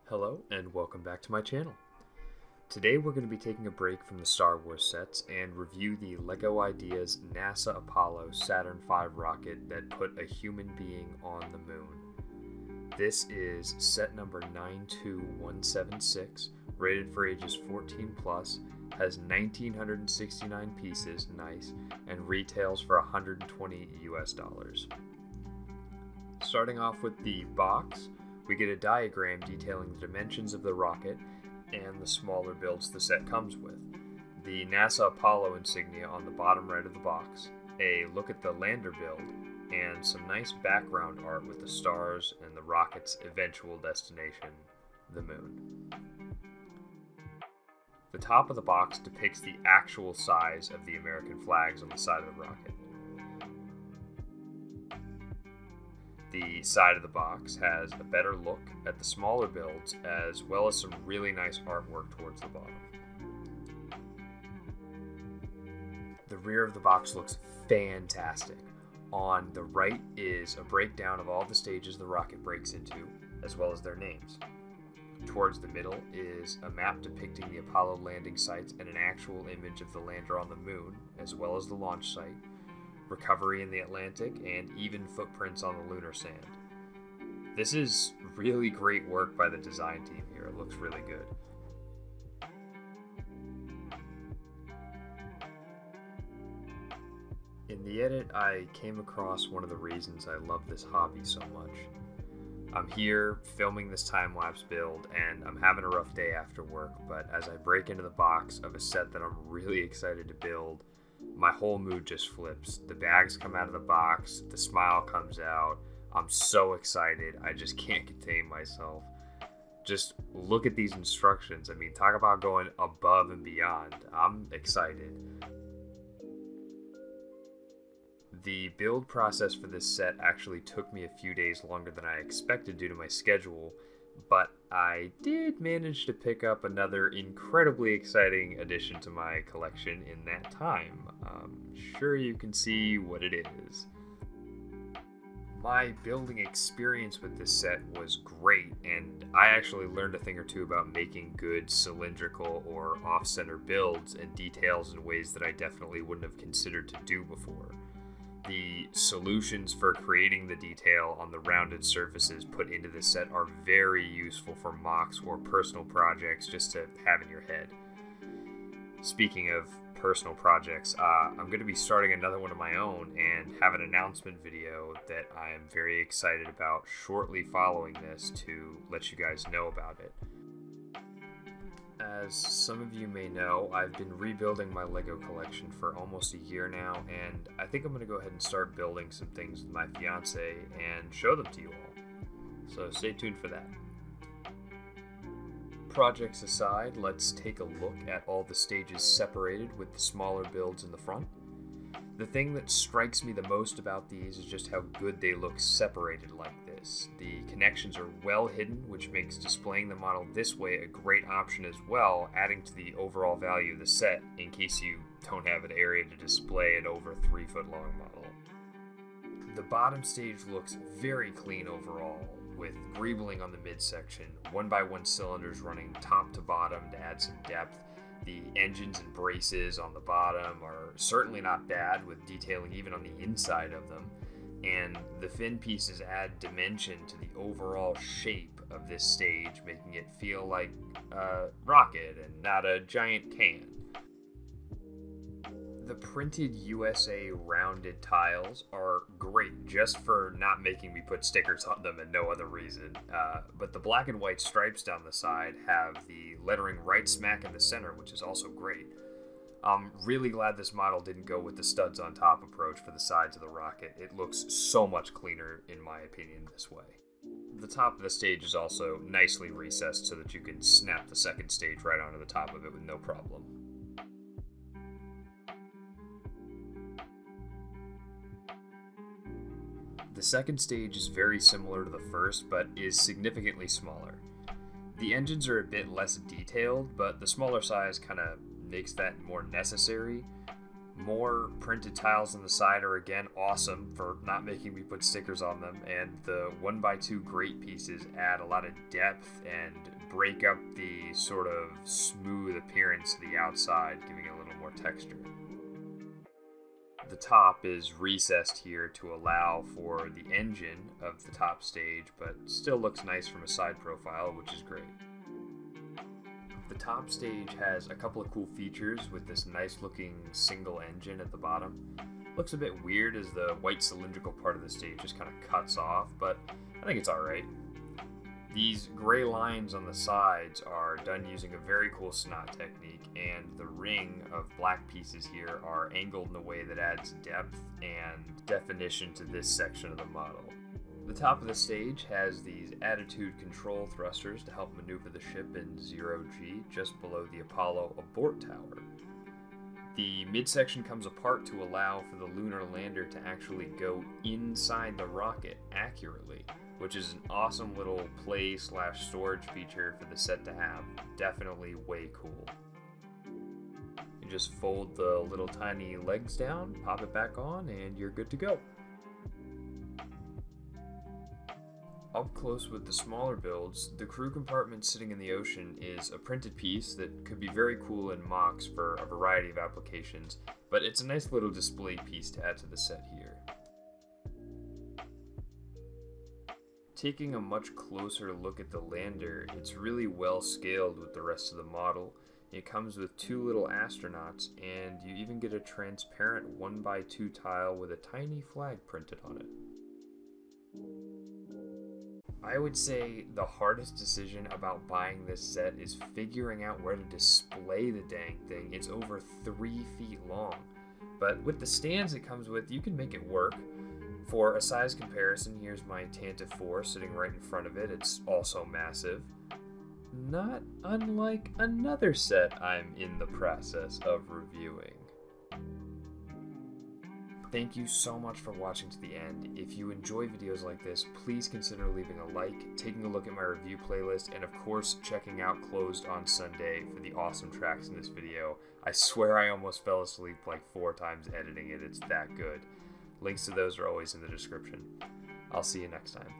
Hello and welcome back to my channel. Today we're going to be taking a break from the Star Wars sets and review the LEGO Ideas NASA Apollo Saturn V rocket that put a human being on the moon. This is set number 92176, rated for ages 14 plus, has 1,969 pieces, nice, and retails for $120 US. Starting off with the box, we get a diagram detailing the dimensions of the rocket and the smaller builds the set comes with. The NASA Apollo insignia on the bottom right of the box, a look at the lander build, and some nice background art with the stars and the rocket's eventual destination, the moon. The top of the box depicts the actual size of the American flags on the side of the rocket. The side of the box has a better look at the smaller builds, as well as some really nice artwork towards the bottom. The rear of the box looks fantastic. On the right is a breakdown of all the stages the rocket breaks into, as well as their names. Towards the middle is a map depicting the Apollo landing sites and an actual image of the lander on the moon, as well as the launch site, recovery in the Atlantic, and even footprints on the lunar sand. This is really great work by the design team here. It looks really good. In the edit, I came across one of the reasons I love this hobby so much. I'm here filming this time-lapse build, and I'm having a rough day after work, but as I break into the box of a set that I'm really excited to build, my whole mood just flips. The bags come out of the box, the smile comes out. I'm so excited, I just can't contain myself. Just look at these instructions. I mean, talk about going above and beyond. I'm excited. The build process for this set actually took me a few days longer than I expected due to my schedule, but I did manage to pick up another incredibly exciting addition to my collection in that time. I'm sure you can see what it is. My building experience with this set was great, and I actually learned a thing or two about making good cylindrical or off-center builds and details in ways that I definitely wouldn't have considered to do before. The solutions for creating the detail on the rounded surfaces put into this set are very useful for mocks or personal projects just to have in your head. Speaking of personal projects, I'm going to be starting another one of my own and have an announcement video that I am very excited about shortly following this to let you guys know about it. As some of you may know, I've been rebuilding my LEGO collection for almost a year now, and I think I'm going to go ahead and start building some things with my fiance and show them to you all. So stay tuned for that. Projects aside, let's take a look at all the stages separated with the smaller builds in the front. The thing that strikes me the most about these is just how good they look separated like this. The connections are well hidden, which makes displaying the model this way a great option as well, adding to the overall value of the set in case you don't have an area to display an over 3 foot long model. The bottom stage looks very clean overall, with greebling on the midsection, 1x1 cylinders running top to bottom to add some depth. The engines and braces on the bottom are certainly not bad, with detailing even on the inside of them, and the fin pieces add dimension to the overall shape of this stage, making it feel like a rocket and not a giant can. The printed USA rounded tiles are great just for not making me put stickers on them and no other reason, but the black and white stripes down the side have the lettering right smack in the center, which is also great. I'm really glad this model didn't go with the studs on top approach for the sides of the rocket. It looks so much cleaner, in my opinion, this way. The top of the stage is also nicely recessed so that you can snap the second stage right onto the top of it with no problem. The second stage is very similar to the first, but is significantly smaller. The engines are a bit less detailed, but the smaller size kind of makes that more necessary. More printed tiles on the side are again awesome for not making me put stickers on them, and the 1x2 grate pieces add a lot of depth and break up the sort of smooth appearance to the outside, giving it a little more texture. The top is recessed here to allow for the engine of the top stage, but still looks nice from a side profile, which is great. The top stage has a couple of cool features with this nice looking single engine at the bottom. Looks a bit weird as the white cylindrical part of the stage just kind of cuts off, but I think it's alright. These gray lines on the sides are done using a very cool snot technique, and the ring of black pieces here are angled in a way that adds depth and definition to this section of the model. The top of the stage has these attitude control thrusters to help maneuver the ship in 0G just below the Apollo abort tower. The midsection comes apart to allow for the lunar lander to actually go inside the rocket accurately, which is an awesome little play/storage feature for the set to have. Definitely way cool. You just fold the little tiny legs down, pop it back on, and you're good to go. Up close with the smaller builds, the crew compartment sitting in the ocean is a printed piece that could be very cool in mocks for a variety of applications, but it's a nice little display piece to add to the set here. Taking a much closer look at the lander, it's really well scaled with the rest of the model. It comes with two little astronauts, and you even get a transparent 1x2 tile with a tiny flag printed on it. I would say the hardest decision about buying this set is figuring out where to display the dang thing. It's over 3 feet long, but with the stands it comes with, you can make it work. For a size comparison, here's my Tantive 4 sitting right in front of it. It's also massive. Not unlike another set I'm in the process of reviewing. Thank you so much for watching to the end. If you enjoy videos like this, please consider leaving a like, taking a look at my review playlist, and of course checking out Closed on Sunday for the awesome tracks in this video. I swear I almost fell asleep like 4 times editing it, it's that good. Links to those are always in the description. I'll see you next time.